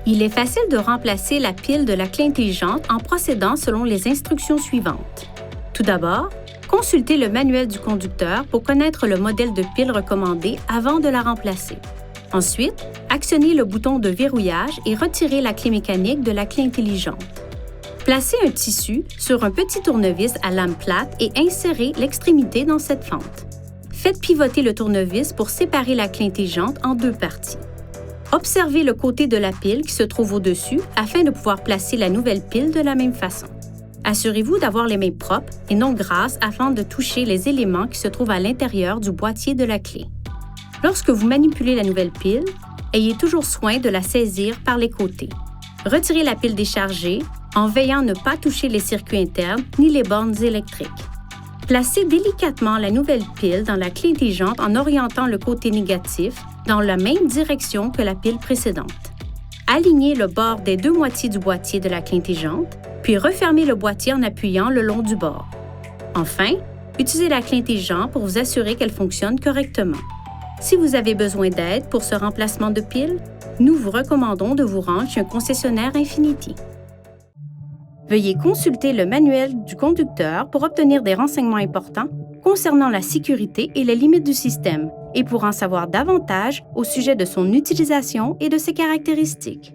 Il est facile de remplacer la pile de la clé intelligente en procédant selon les instructions suivantes. Tout d'abord, consultez le manuel du conducteur pour connaître le modèle de pile recommandé avant de la remplacer. Ensuite, actionnez le bouton de verrouillage et retirez la clé mécanique de la clé intelligente. Placez un tissu sur un petit tournevis à lame plate et insérez l'extrémité dans cette fente. Faites pivoter le tournevis pour séparer la clé intelligente en deux parties. Observez le côté de la pile qui se trouve au-dessus afin de pouvoir placer la nouvelle pile de la même façon. Assurez-vous d'avoir les mains propres et non grasses afin de toucher les éléments qui se trouvent à l'intérieur du boîtier de la clé. Lorsque vous manipulez la nouvelle pile, ayez toujours soin de la saisir par les côtés. Retirez la pile déchargée en veillant à ne pas toucher les circuits internes ni les bornes électriques. Placez délicatement la nouvelle pile dans la clé intelligente en orientant le côté négatif dans la même direction que la pile précédente. Alignez le bord des deux moitiés du boîtier de la clé intelligente, puis refermez le boîtier en appuyant le long du bord. Enfin, utilisez la clé intelligente pour vous assurer qu'elle fonctionne correctement. Si vous avez besoin d'aide pour ce remplacement de pile, nous vous recommandons de vous rendre chez un concessionnaire Infinity. Veuillez consulter le manuel du conducteur pour obtenir des renseignements importants concernant la sécurité et les limites du système et pour en savoir davantage au sujet de son utilisation et de ses caractéristiques.